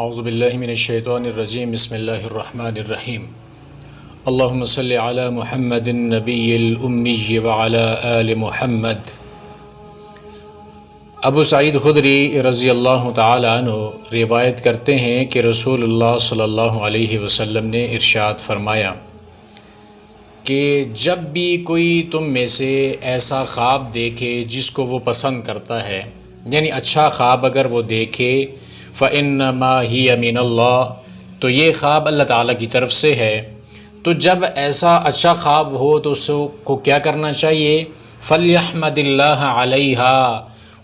اعوذ باللہ من الشیطان الرجیم بسم اللہ الرحمن الرحیم اللہم صلی علی محمد النبی الامی وعلی آل محمد۔ ابو سعید خدری رضی اللہ تعالی عنہ روایت کرتے ہیں کہ رسول اللہ صلی اللہ علیہ وسلم نے ارشاد فرمایا کہ جب بھی کوئی تم میں سے ایسا خواب دیکھے جس کو وہ پسند کرتا ہے، یعنی اچھا خواب اگر وہ دیکھے، فَإِنَّمَا هِيَ مِنَ اللَّهِ، تو یہ خواب اللہ تعالیٰ کی طرف سے ہے۔ تو جب ایسا اچھا خواب ہو تو اس کو کیا کرنا چاہیے؟ فَلْيَحْمَدِ اللَّهَ عَلَيْهَا،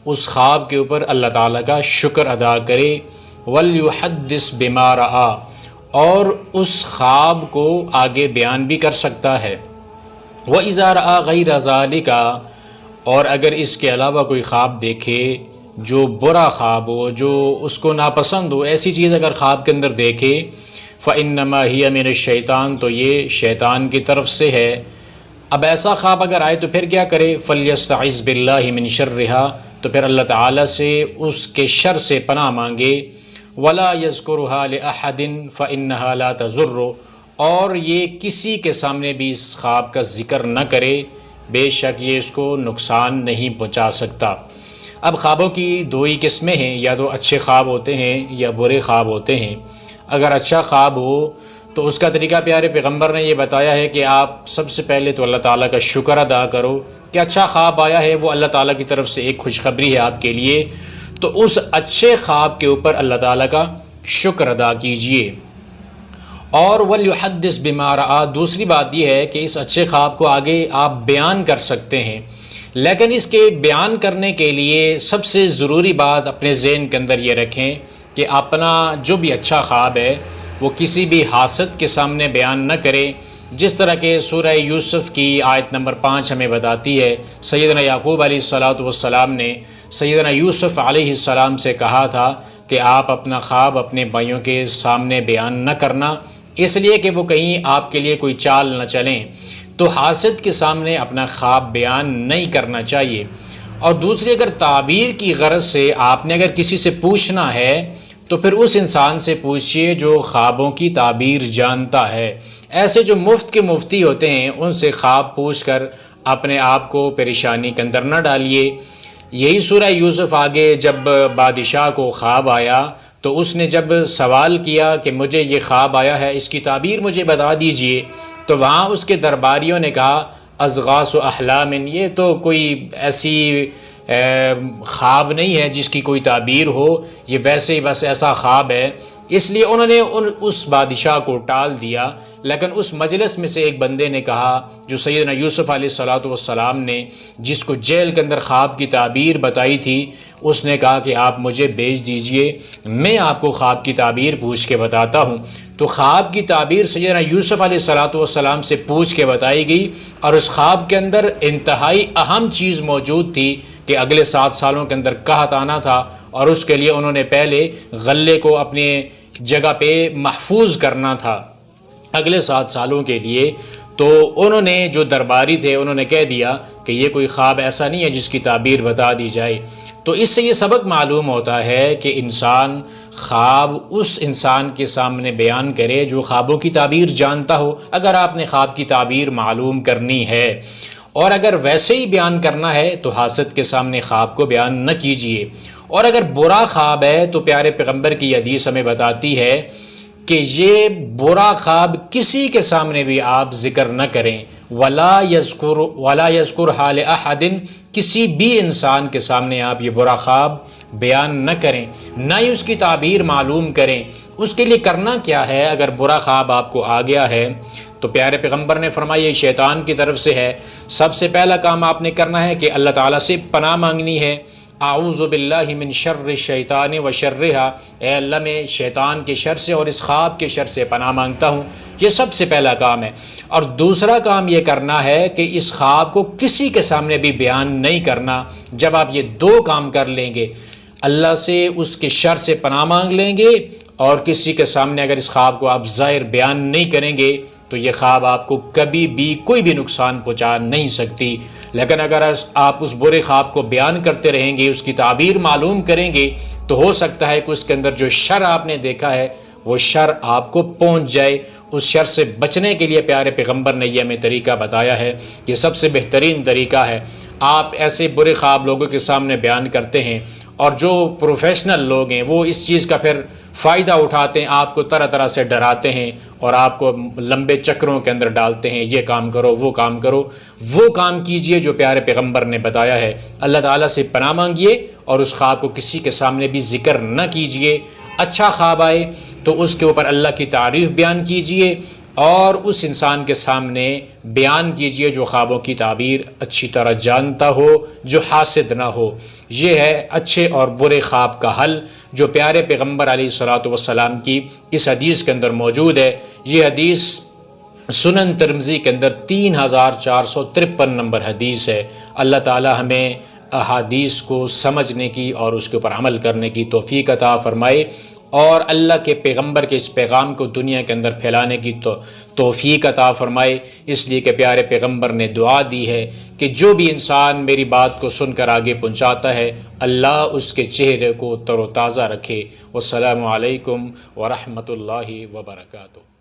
اس خواب کے اوپر اللہ تعالیٰ کا شکر ادا کرے، وَلْيُحَدِّثْ بِمَا رَأَى، اور اس خواب کو آگے بیان بھی کر سکتا ہے۔ وَإِذَا رَأَى غَيْرَ ذَلِكَ، اور اگر اس کے علاوہ کوئی خواب دیکھے جو برا خواب ہو، جو اس کو ناپسند ہو، ایسی چیز اگر خواب کے اندر دیکھے، فَإِنَّمَا هِيَ مِنَ الشَّيْطَانِ، تو یہ شیطان کی طرف سے ہے۔ اب ایسا خواب اگر آئے تو پھر کیا کرے؟ فَلْيَسْتَعِذْ بِاللَّهِ مِنْ شَرِّهَا، تو پھر اللہ تعالیٰ سے اس کے شر سے پناہ مانگے۔ وَلَا يَذْكُرُهَا لِأَحَدٍ فَإِنَّهَا لَا تَضُرُّ، اور یہ کسی کے سامنے بھی اس خواب کا ذکر نہ کرے، بے شک یہ اس کو نقصان نہیں پہنچا سکتا۔ اب خوابوں کی دو ہی قسمیں ہیں، یا تو اچھے خواب ہوتے ہیں یا برے خواب ہوتے ہیں۔ اگر اچھا خواب ہو تو اس کا طریقہ پیارے پیغمبر نے یہ بتایا ہے کہ آپ سب سے پہلے تو اللہ تعالیٰ کا شکر ادا کرو کہ اچھا خواب آیا ہے، وہ اللہ تعالیٰ کی طرف سے ایک خوشخبری ہے آپ کے لیے، تو اس اچھے خواب کے اوپر اللہ تعالیٰ کا شکر ادا کیجئے۔ اور وَلْيُحَدِّثْ بِمَا رَأَى، دوسری بات یہ ہے کہ اس اچھے خواب کو آگے آپ بیان کر سکتے ہیں، لیکن اس کے بیان کرنے کے لیے سب سے ضروری بات اپنے ذہن کے اندر یہ رکھیں کہ اپنا جو بھی اچھا خواب ہے وہ کسی بھی حاسد کے سامنے بیان نہ کرے، جس طرح کہ سورہ یوسف کی آیت نمبر 5 ہمیں بتاتی ہے۔ سیدنا یعقوب علیہ السلام نے سیدنا یوسف علیہ السلام سے کہا تھا کہ آپ اپنا خواب اپنے بھائیوں کے سامنے بیان نہ کرنا، اس لیے کہ وہ کہیں آپ کے لیے کوئی چال نہ چلیں، تو حاسد کے سامنے اپنا خواب بیان نہیں کرنا چاہیے۔ اور دوسری، اگر تعبیر کی غرض سے آپ نے اگر کسی سے پوچھنا ہے تو پھر اس انسان سے پوچھئے جو خوابوں کی تعبیر جانتا ہے۔ ایسے جو مفت کے مفتی ہوتے ہیں ان سے خواب پوچھ کر اپنے آپ کو پریشانی کے اندر نہ ڈالیے۔ یہی سورہ یوسف آگے جب بادشاہ کو خواب آیا تو اس نے جب سوال کیا کہ مجھے یہ خواب آیا ہے، اس کی تعبیر مجھے بتا دیجئے، تو وہاں اس کے درباریوں نے کہا اضغاث احلام، یہ تو کوئی ایسی خواب نہیں ہے جس کی کوئی تعبیر ہو، یہ ویسے ہی بس ایسا خواب ہے۔ اس لیے انہوں نے اس بادشاہ کو ٹال دیا۔ لیکن اس مجلس میں سے ایک بندے نے کہا، جو سیدنا یوسف علیہ السلام نے جس کو جیل کے اندر خواب کی تعبیر بتائی تھی، اس نے کہا کہ آپ مجھے بھیج دیجئے، میں آپ کو خواب کی تعبیر پوچھ کے بتاتا ہوں۔ تو خواب کی تعبیر سیدنا یوسف علیہ السلام سے پوچھ کے بتائی گئی، اور اس خواب کے اندر انتہائی اہم چیز موجود تھی کہ اگلے 7 سالوں کے اندر قحط آنا تھا، اور اس کے لیے انہوں نے پہلے غلے کو اپنے جگہ پہ محفوظ کرنا تھا اگلے 7 سالوں کے لیے۔ تو انہوں نے جو درباری تھے انہوں نے کہہ دیا کہ یہ کوئی خواب ایسا نہیں ہے جس کی تعبیر بتا دی جائے۔ تو اس سے یہ سبق معلوم ہوتا ہے کہ انسان خواب اس انسان کے سامنے بیان کرے جو خوابوں کی تعبیر جانتا ہو، اگر آپ نے خواب کی تعبیر معلوم کرنی ہے۔ اور اگر ویسے ہی بیان کرنا ہے تو حاسد کے سامنے خواب کو بیان نہ کیجیے۔ اور اگر برا خواب ہے تو پیارے پیغمبر کی حدیث ہمیں بتاتی ہے کہ یہ برا خواب کسی کے سامنے بھی آپ ذکر نہ کریں۔ وَلَا يَذْكُرْهَا لِأَحَدٍ، کسی بھی انسان کے سامنے آپ یہ برا خواب بیان نہ کریں، نہ ہی اس کی تعبیر معلوم کریں۔ اس کے لیے کرنا کیا ہے؟ اگر برا خواب آپ کو آ گیا ہے تو پیارے پیغمبر نے فرمایا یہ شیطان کی طرف سے ہے۔ سب سے پہلا کام آپ نے کرنا ہے کہ اللہ تعالیٰ سے پناہ مانگنی ہے۔ اعوذ باللہ من شر الشیطان و شرہا، اے اللہ میں شیطان کے شر سے اور اس خواب کے شر سے پناہ مانگتا ہوں۔ یہ سب سے پہلا کام ہے۔ اور دوسرا کام یہ کرنا ہے کہ اس خواب کو کسی کے سامنے بھی بیان نہیں کرنا۔ جب آپ یہ 2 کام کر لیں گے، اللہ سے اس کے شر سے پناہ مانگ لیں گے اور کسی کے سامنے اگر اس خواب کو آپ ظاہر بیان نہیں کریں گے تو یہ خواب آپ کو کبھی بھی کوئی بھی نقصان پہنچا نہیں سکتی۔ لیکن اگر آپ اس برے خواب کو بیان کرتے رہیں گے، اس کی تعبیر معلوم کریں گے، تو ہو سکتا ہے کہ اس کے اندر جو شر آپ نے دیکھا ہے وہ شر آپ کو پہنچ جائے۔ اس شر سے بچنے کے لیے پیارے پیغمبر نے یہ ہمیں طریقہ بتایا ہے، یہ سب سے بہترین طریقہ ہے۔ آپ ایسے برے خواب لوگوں کے سامنے بیان کرتے ہیں، اور جو پروفیشنل لوگ ہیں وہ اس چیز کا پھر فائدہ اٹھاتے ہیں، آپ کو طرح طرح سے ڈراتے ہیں اور آپ کو لمبے چکروں کے اندر ڈالتے ہیں، یہ کام کرو وہ کام کرو۔ وہ کام کیجئے جو پیارے پیغمبر نے بتایا ہے، اللہ تعالیٰ سے پناہ مانگیے اور اس خواب کو کسی کے سامنے بھی ذکر نہ کیجئے۔ اچھا خواب آئے تو اس کے اوپر اللہ کی تعریف بیان کیجئے اور اس انسان کے سامنے بیان کیجئے جو خوابوں کی تعبیر اچھی طرح جانتا ہو، جو حاسد نہ ہو۔ یہ ہے اچھے اور برے خواب کا حل جو پیارے پیغمبر علیہ الصلوۃ والسلام کی اس حدیث کے اندر موجود ہے۔ یہ حدیث سنن ترمذی کے اندر 3453 نمبر حدیث ہے۔ اللہ تعالی ہمیں احادیث کو سمجھنے کی اور اس کے اوپر عمل کرنے کی توفیق عطا فرمائے، اور اللہ کے پیغمبر کے اس پیغام کو دنیا کے اندر پھیلانے کی توفیق عطا فرمائے۔ اس لیے کہ پیارے پیغمبر نے دعا دی ہے کہ جو بھی انسان میری بات کو سن کر آگے پہنچاتا ہے، اللہ اس کے چہرے کو تر و تازہ رکھے۔ والسلام علیکم ورحمۃ اللہ وبرکاتہ۔